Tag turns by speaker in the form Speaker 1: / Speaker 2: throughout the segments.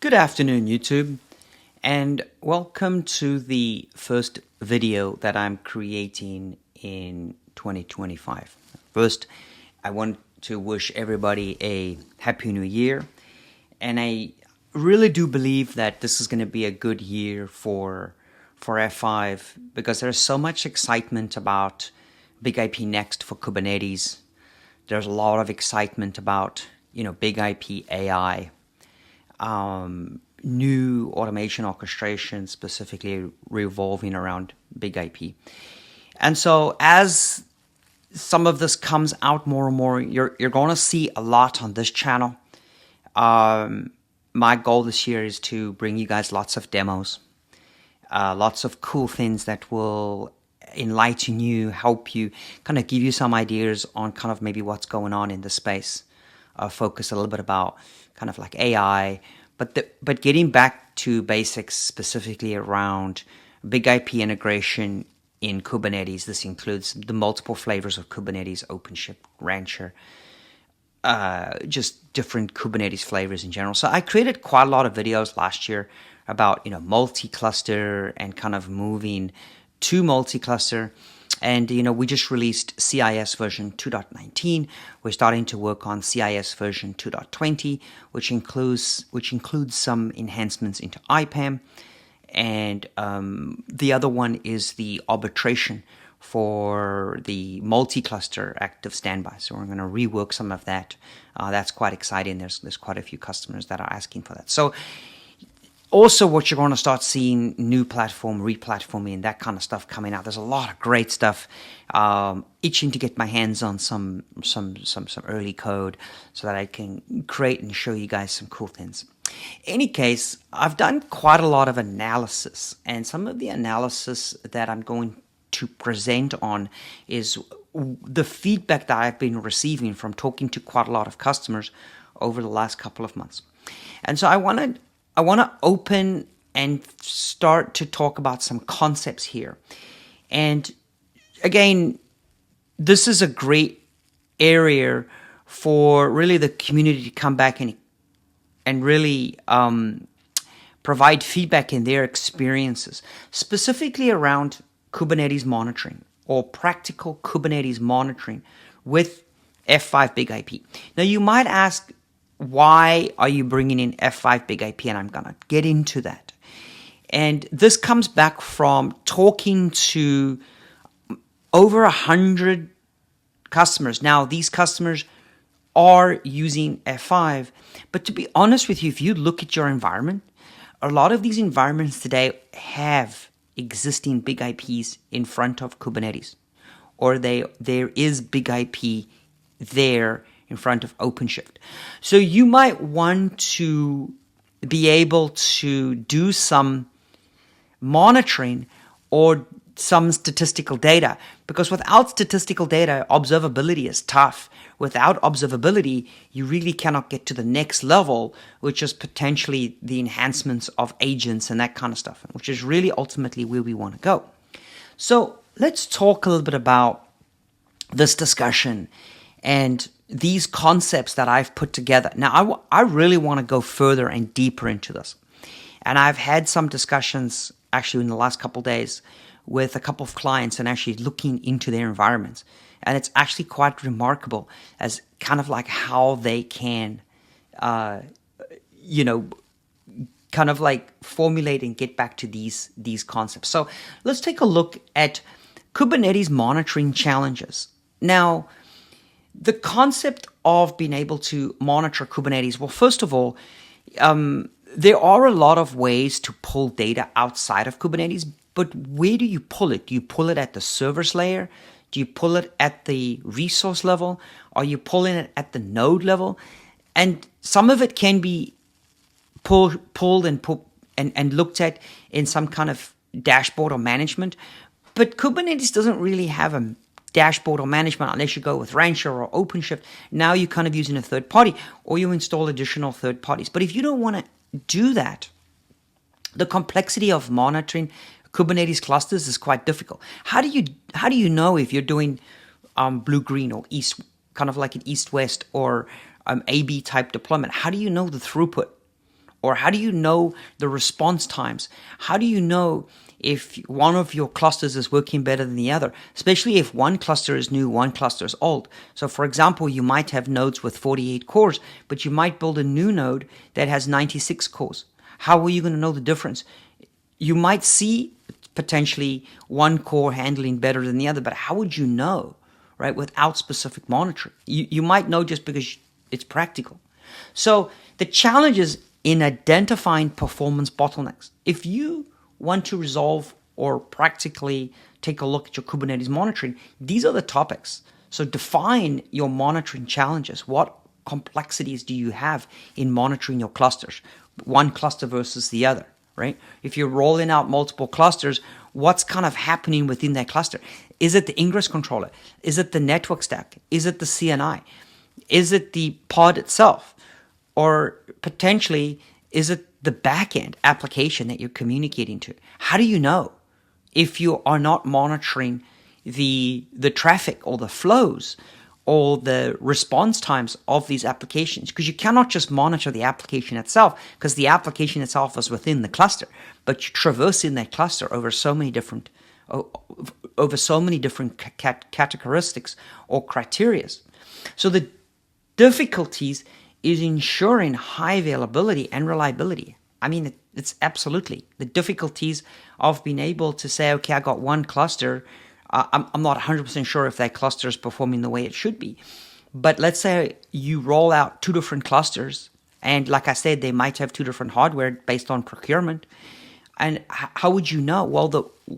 Speaker 1: Good afternoon, YouTube, and welcome to the first video that I'm creating in 2025. First, I want to wish everybody a Happy New Year, and I really do believe that this is going to be a good year for F5 because there's so much excitement about Big IP Next for Kubernetes. There's a lot of excitement about, Big IP AI. New automation orchestration specifically revolving around Big IP. And so as some of this comes out more and more, you're going to see a lot on this channel. My goal this year is to bring you guys lots of demos, lots of cool things that will enlighten you, help you, kind of give you some ideas on kind of maybe what's going on in the space. Focus a little bit about kind of like AI, but getting back to basics specifically around Big IP integration in Kubernetes. This includes the multiple flavors of Kubernetes, OpenShift, Rancher, just different Kubernetes flavors in general. So I created quite a lot of videos last year about, multi-cluster and kind of moving to multi-cluster. And, we just released CIS version 2.19. We're starting to work on CIS version 2.20, which includes some enhancements into IPAM. And the other one is the arbitration for the multi-cluster active standby. So we're going to rework some of that. That's quite exciting. There's quite a few customers that are asking for that. So also, what you're going to start seeing, new platform, replatforming, that kind of stuff coming out. There's a lot of great stuff. Itching to get my hands on some early code so that I can create and show you guys some cool things. In any case, I've done quite a lot of analysis, and some of the analysis that I'm going to present on is the feedback that I've been receiving from talking to quite a lot of customers over the last couple of months. And so I want to open and start to talk about some concepts here. And again, this is a great area for really the community to come back and really provide feedback in their experiences, specifically around Kubernetes monitoring or practical Kubernetes monitoring with F5 Big IP. Now, you might ask, why are you bringing in F5 Big IP? And I'm going to get into that. And this comes back from talking to over 100 customers. Now, these customers are using F5. But to be honest with you, if you look at your environment, a lot of these environments today have existing Big IPs in front of Kubernetes. Or there is Big IP there in front of OpenShift. So you might want to be able to do some monitoring or some statistical data, because without statistical data, observability is tough. Without observability, you really cannot get to the next level, which is potentially the enhancements of agents and that kind of stuff, which is really ultimately where we want to go. So let's talk a little bit about this discussion and these concepts that I've put together. Now, I really want to go further and deeper into this. And I've had some discussions actually in the last couple of days with a couple of clients and actually looking into their environments. And it's actually quite remarkable as kind of like how they can, kind of like formulate and get back to these concepts. So let's take a look at Kubernetes monitoring challenges. Now, the concept of being able to monitor Kubernetes, well, first of all, there are a lot of ways to pull data outside of Kubernetes, but where do you pull it? Do you pull it at the service layer? Do you pull it at the resource level? Are you pulling it at the node level? And some of it can be pulled and looked at in some kind of dashboard or management, but Kubernetes doesn't really have a dashboard or management unless you go with Rancher or OpenShift. Now you're kind of using a third party, or you install additional third parties. But if you don't want to do that, the complexity of monitoring Kubernetes clusters is quite difficult. How do you know if you're doing blue-green or east, kind of like an east-west or AB type deployment? How do you know the throughput? Or how do you know the response times? How do you know if one of your clusters is working better than the other, especially if one cluster is new, one cluster is old? So for example, you might have nodes with 48 cores, but you might build a new node that has 96 cores. How are you going to know the difference? You might see potentially one core handling better than the other, but how would you know, right, without specific monitoring? You might know just because it's practical. So the challenge is in identifying performance bottlenecks. If you want to resolve or practically take a look at your Kubernetes monitoring, these are the topics. So define your monitoring challenges. What complexities do you have in monitoring your clusters? One cluster versus the other, right? If you're rolling out multiple clusters, what's kind of happening within that cluster? Is it the ingress controller? Is it the network stack? Is it the CNI? Is it the pod itself? Or potentially, is it the backend application that you're communicating to? How do you know if you are not monitoring the traffic or the flows or the response times of these applications? Because you cannot just monitor the application itself, because the application itself is within the cluster, but you're traversing that cluster over so many different characteristics or criterias. So the difficulties is ensuring high availability and reliability. I mean, it's absolutely the difficulties of being able to say, okay, I got one cluster. I'm not 100% sure if that cluster is performing the way it should be. But let's say you roll out two different clusters, and like I said, they might have two different hardware based on procurement. And how would you know? Well,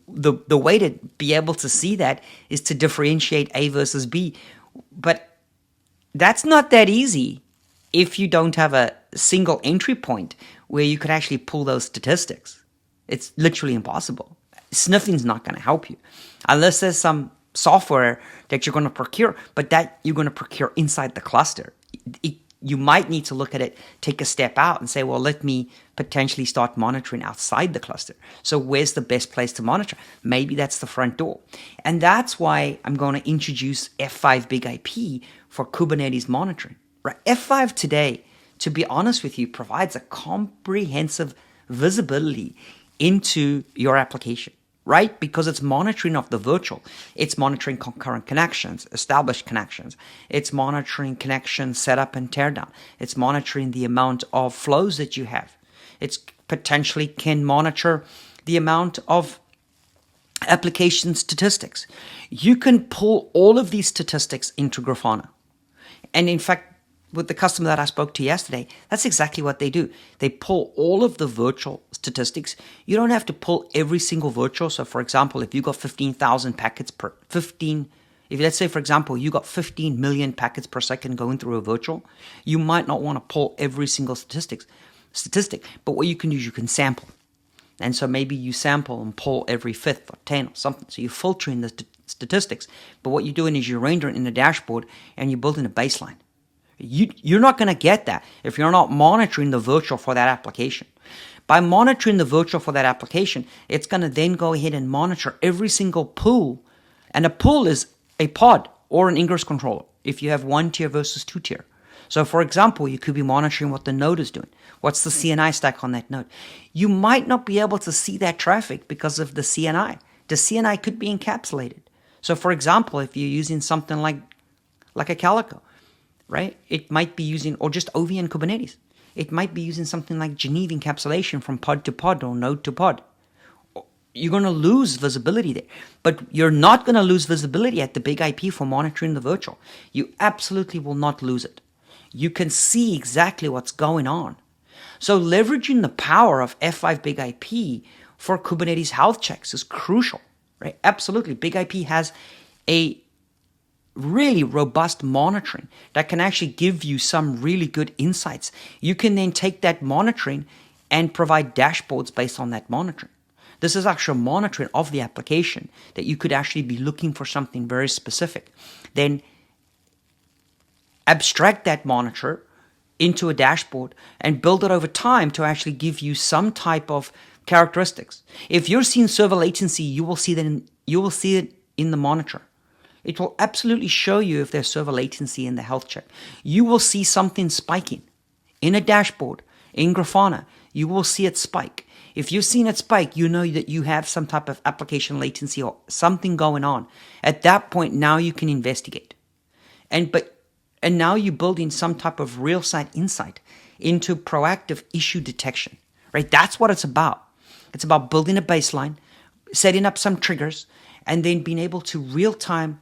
Speaker 1: the way to be able to see that is to differentiate A versus B. But that's not that easy if you don't have a single entry point where you could actually pull those statistics. It's literally impossible. Sniffing's not going to help you unless there's some software that you're going to procure, but that you're going to procure inside the cluster. You might need to look at it, take a step out and say, well, let me potentially start monitoring outside the cluster. So where's the best place to monitor? Maybe that's the front door. And that's why I'm going to introduce F5 Big IP for Kubernetes monitoring. Right? F5 today, to be honest with you, provides a comprehensive visibility into your application, right? Because it's monitoring of the virtual. It's monitoring concurrent connections, established connections. It's monitoring connection setup and teardown. It's monitoring the amount of flows that you have. It's potentially can monitor the amount of application statistics. You can pull all of these statistics into Grafana. And in fact, with the customer that I spoke to yesterday, that's exactly what they do. They pull all of the virtual statistics. You don't have to pull every single virtual. So for example, if you got 15,000 packets if let's say, for example, you got 15 million packets per second going through a virtual, you might not want to pull every single statistic. But what you can do is you can sample. And so maybe you sample and pull every fifth or 10 or something. So you're filtering the statistics. But what you're doing is you're rendering in the dashboard and you're building a baseline. You're not going to get that if you're not monitoring the virtual for that application. By monitoring the virtual for that application, it's going to then go ahead and monitor every single pool. And a pool is a pod or an ingress controller if you have one tier versus two tier. So for example, you could be monitoring what the node is doing. What's the CNI stack on that node? You might not be able to see that traffic because of the CNI. The CNI could be encapsulated. So for example, if you're using something like a Calico, right? It might be using, or just ovn-kubernetes. It might be using something like Geneva encapsulation from pod to pod or node to pod. You're going to lose visibility there. But you're not going to lose visibility at the big IP for monitoring the virtual. You absolutely will not lose it. You can see exactly what's going on. So leveraging the power of F5 Big IP for Kubernetes health checks is crucial, right? Absolutely. Big IP has a really robust monitoring that can actually give you some really good insights. You can then take that monitoring and provide dashboards based on that monitoring. This is actual monitoring of the application that you could actually be looking for something very specific. Then abstract that monitor into a dashboard and build it over time to actually give you some type of characteristics. If you're seeing server latency, you will see it in the monitor. It will absolutely show you if there's server latency in the health check. You will see something spiking in a dashboard in Grafana, you will see it spike. If you've seen it spike, you know that you have some type of application latency or something going on. At that point, now you can investigate. And now you're building some type of real-time insight into proactive issue detection, right? That's what it's about. It's about building a baseline, setting up some triggers, and then being able to real-time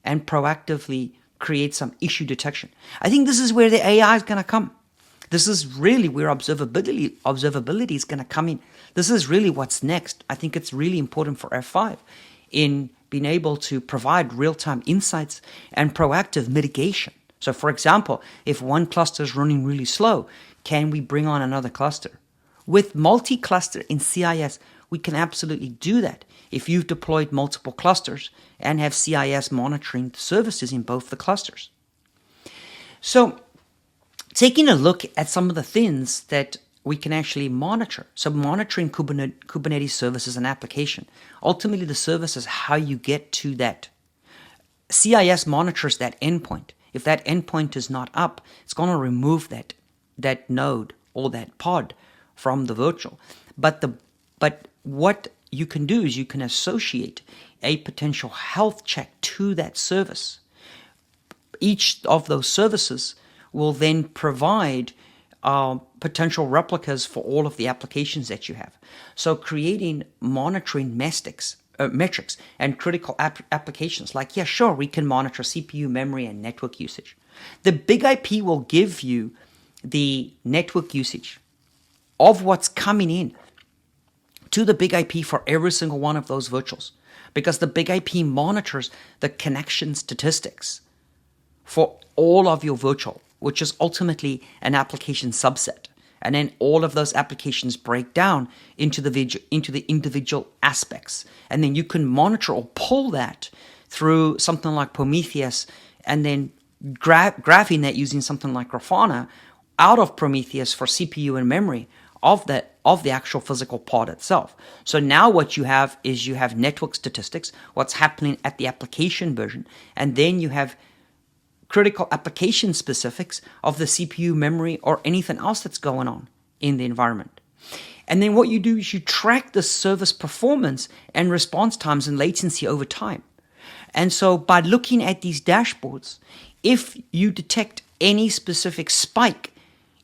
Speaker 1: and proactively create some issue detection. I think this is where the AI is going to come. This is really where observability is going to come in. This is really what's next. I think it's really important for F5 in being able to provide real-time insights and proactive mitigation. So for example, if one cluster is running really slow, can we bring on another cluster? With multi-cluster in CIS, we can absolutely do that if you've deployed multiple clusters and have CIS monitoring services in both the clusters. So taking a look at some of the things that we can actually monitor. So monitoring Kubernetes services and application. Ultimately, the service is how you get to that. CIS monitors that endpoint. If that endpoint is not up, it's going to remove that node or that pod from the virtual. But what you can do is you can associate a potential health check to that service. Each of those services will then provide potential replicas for all of the applications that you have. So creating monitoring metrics and critical applications like, yeah, sure, we can monitor CPU, memory, and network usage. The big IP will give you the network usage of what's coming in to the big IP for every single one of those virtuals, because the big IP monitors the connection statistics for all of your virtual, which is ultimately an application subset. And then all of those applications break down into the individual aspects. And then you can monitor or pull that through something like Prometheus, and then graphing that using something like Grafana out of Prometheus for CPU and memory of the actual physical pod itself. So now what you have is you have network statistics, what's happening at the application version, and then you have critical application specifics of the CPU, memory, or anything else that's going on in the environment. And then what you do is you track the service performance and response times and latency over time. And so by looking at these dashboards, if you detect any specific spike,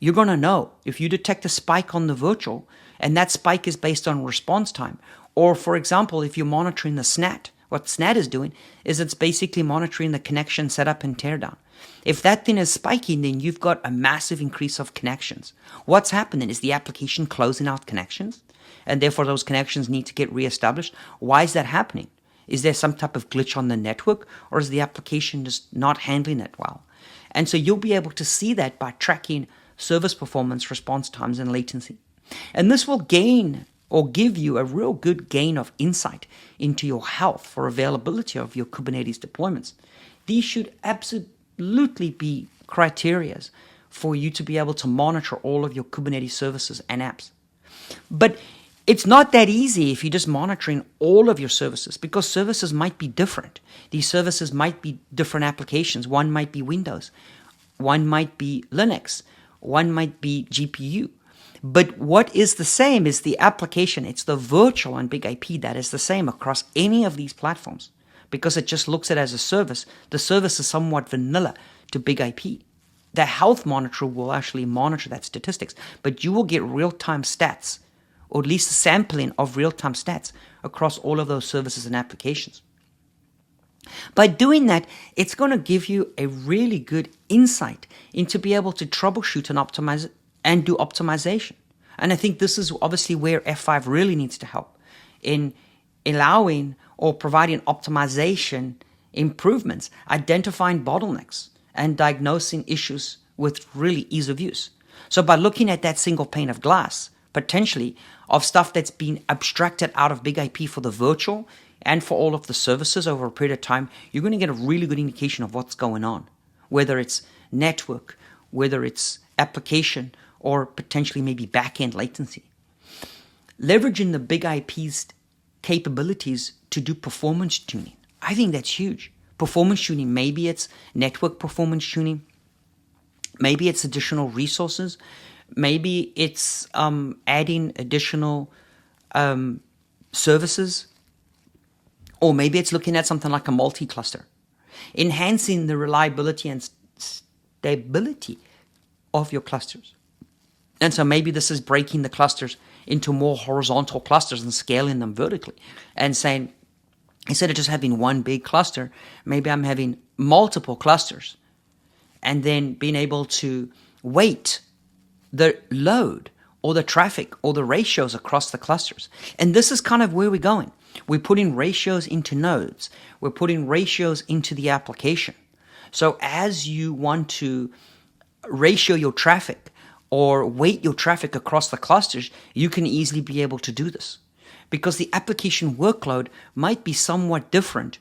Speaker 1: you're going to know. If you detect a spike on the virtual, and that spike is based on response time, or for example, if you're monitoring the SNAT, what SNAT is doing is it's basically monitoring the connection setup and teardown. If that thing is spiking, then you've got a massive increase of connections. What's happening is the application closing out connections, and therefore those connections need to get reestablished. Why is that happening? Is there some type of glitch on the network, or is the application just not handling it well? And so you'll be able to see that by tracking service performance, response times, and latency. And this will gain or give you a real good gain of insight into your health for availability of your Kubernetes deployments. These should absolutely be criteria for you to be able to monitor all of your Kubernetes services and apps. But it's not that easy if you're just monitoring all of your services, because services might be different. These services might be different applications. One might be Windows, one might be Linux, one might be GPU. But what is the same is the application. It's the virtual and big IP that is the same across any of these platforms, because it just looks at it as a service. The service is somewhat vanilla to big IP. The health monitor will actually monitor that statistics, but you will get real-time stats, or at least a sampling of real-time stats across all of those services and applications. By doing that, it's going to give you a really good insight into be able to troubleshoot and optimize and do optimization. And I think this is obviously where F5 really needs to help in allowing or providing optimization improvements, identifying bottlenecks, and diagnosing issues with really ease of use. So by looking at that single pane of glass, potentially, of stuff that's been abstracted out of big IP for the virtual and for all of the services over a period of time, you're going to get a really good indication of what's going on, whether it's network, whether it's application, or potentially maybe back-end latency. Leveraging the big IP's capabilities to do performance tuning, I think that's huge. Performance tuning, maybe it's network performance tuning, maybe it's additional resources, Maybe it's adding additional services, or maybe it's looking at something like a multi-cluster, enhancing the reliability and stability of your clusters. And so maybe this is breaking the clusters into more horizontal clusters and scaling them vertically, and saying, instead of just having one big cluster, maybe I'm having multiple clusters, and then being able to weight the load or the traffic or the ratios across the clusters. And this is kind of where we're going. We're putting ratios into nodes. We're putting ratios into the application. So as you want to ratio your traffic or weight your traffic across the clusters, you can easily be able to do this, because the application workload might be somewhat different,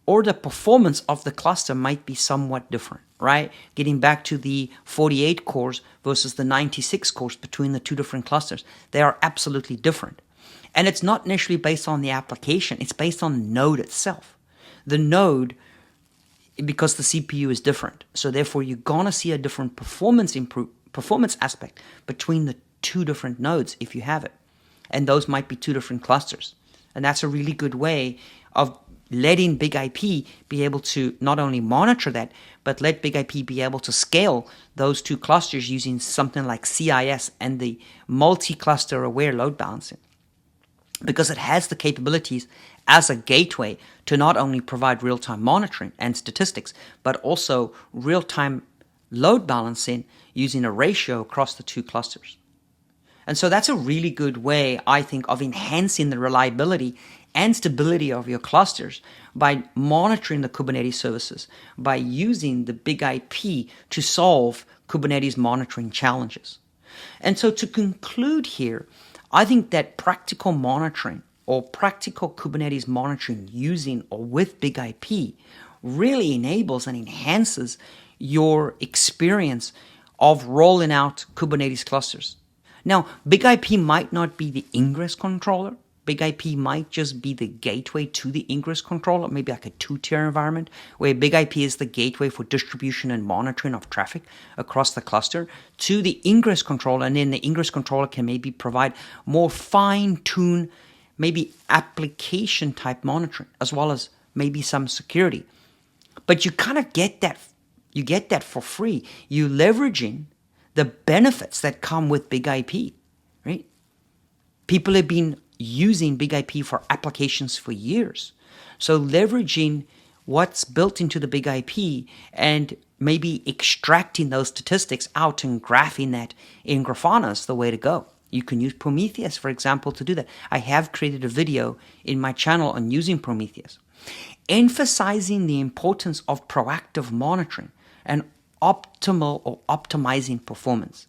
Speaker 1: or the performance of the cluster might be somewhat different, right? Getting back to the 48 cores versus the 96 cores between the two different clusters, they are absolutely different. And it's not necessarily based on the application, it's based on the node itself. The node, because the CPU is different, so therefore you're gonna see a different performance aspect between the two different nodes if you have it. And those might be two different clusters. And that's a really good way of letting Big IP be able to not only monitor that, but let Big IP be able to scale those two clusters using something like CIS and the multi-cluster aware load balancing. Because it has the capabilities as a gateway to not only provide real-time monitoring and statistics, but also real-time load balancing using a ratio across the two clusters. And so that's a really good way, I think, of enhancing the reliability and stability of your clusters by monitoring the Kubernetes services, by using the Big IP to solve Kubernetes monitoring challenges. And so to conclude here, I think that practical monitoring or practical Kubernetes monitoring using or with Big IP really enables and enhances your experience of rolling out Kubernetes clusters. Now, Big IP might not be the ingress controller. Big IP might just be the gateway to the ingress controller, maybe like a two-tier environment where Big IP is the gateway for distribution and monitoring of traffic across the cluster to the ingress controller, and then the ingress controller can maybe provide more fine-tuned, maybe application-type monitoring, as well as maybe some security. But you kind of get that for free. You're leveraging the benefits that come with Big IP, right? People have been using Big IP for applications for years. So leveraging what's built into the Big IP and maybe extracting those statistics out and graphing that in Grafana is the way to go. You can use Prometheus, for example, to do that. I have created a video in my channel on using Prometheus, emphasizing the importance of proactive monitoring and optimal or optimizing performance.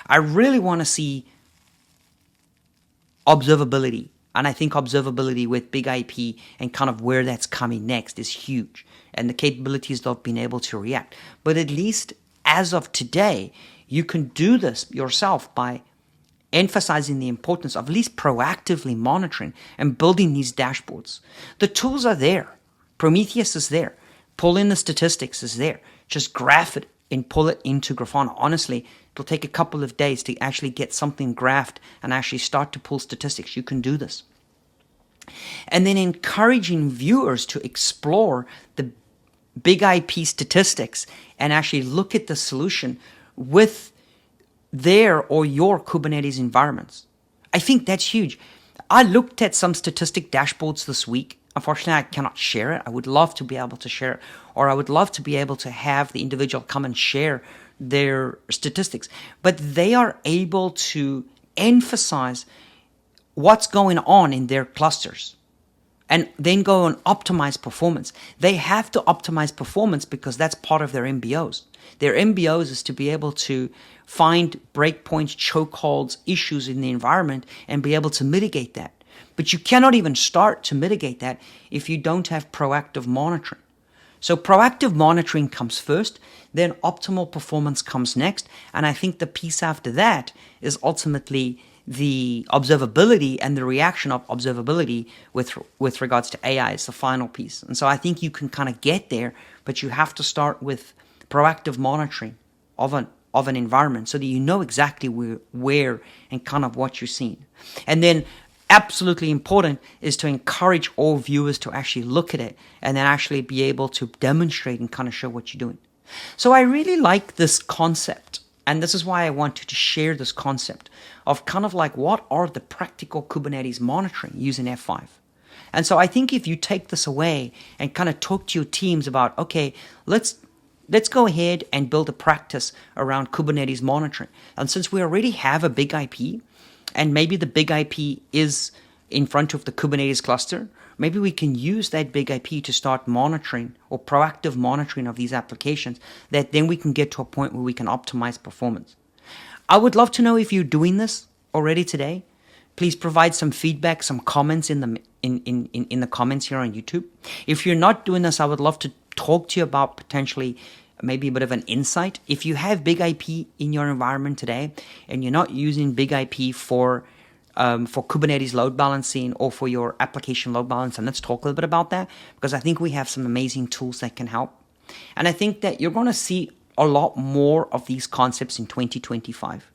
Speaker 1: I really want to see observability, and I think observability with Big IP and kind of where that's coming next is huge, and the capabilities of being able to react. But at least as of today, you can do this yourself by emphasizing the importance of at least proactively monitoring and building these dashboards. The tools are there. Prometheus is there. Pull in the statistics is there. Just graph it and pull it into Grafana. Honestly, it'll take a couple of days to actually get something graphed and actually start to pull statistics. You can do this. And then encouraging viewers to explore the Big IP statistics and actually look at the solution with their or your Kubernetes environments. I think that's huge. I looked at some statistic dashboards this week. Unfortunately, I cannot share it. I would love to be able to share it, or I would love to be able to have the individual come and share their statistics. But they are able to emphasize what's going on in their clusters and then go and optimize performance. They have to optimize performance because that's part of their MBOs. Their MBOs is to be able to find breakpoints, chokeholds, issues in the environment and be able to mitigate that. But you cannot even start to mitigate that if you don't have proactive monitoring. So proactive monitoring comes first, then optimal performance comes next. And I think the piece after that is ultimately the observability and the reaction of observability with regards to AI is the final piece. And so I think you can kind of get there, but you have to start with proactive monitoring of an of an environment so that you know exactly where and kind of what you're seeing. And then absolutely important is to encourage all viewers to actually look at it and then actually be able to demonstrate and kind of show what you're doing. So I really like this concept, and this is why I wanted to share this concept of kind of like what are the practical Kubernetes monitoring using F5. And so I think if you take this away and kind of talk to your teams about, okay, let's go ahead and build a practice around Kubernetes monitoring. And since we already have a big IP, and maybe the big IP is in front of the Kubernetes cluster, maybe we can use that big IP to start monitoring or proactive monitoring of these applications that then we can get to a point where we can optimize performance. I would love to know if you're doing this already today. Please provide some feedback, some comments in the comments here on YouTube. If you're not doing this, I would love to talk to you about potentially maybe a bit of an insight. If you have big IP in your environment today and you're not using big IP for Kubernetes load balancing or for your application load balance, and let's talk a little bit about that, because I think we have some amazing tools that can help. And I think that you're going to see a lot more of these concepts in 2025.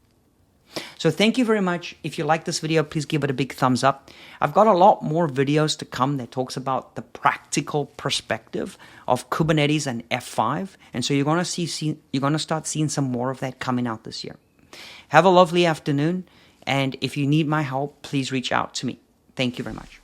Speaker 1: So thank you very much. If you like this video, please give it a big thumbs up. I've got a lot more videos to come that talks about the practical perspective of Kubernetes and F5. And so you're going to start seeing some more of that coming out this year. Have a lovely afternoon. And if you need my help, please reach out to me. Thank you very much.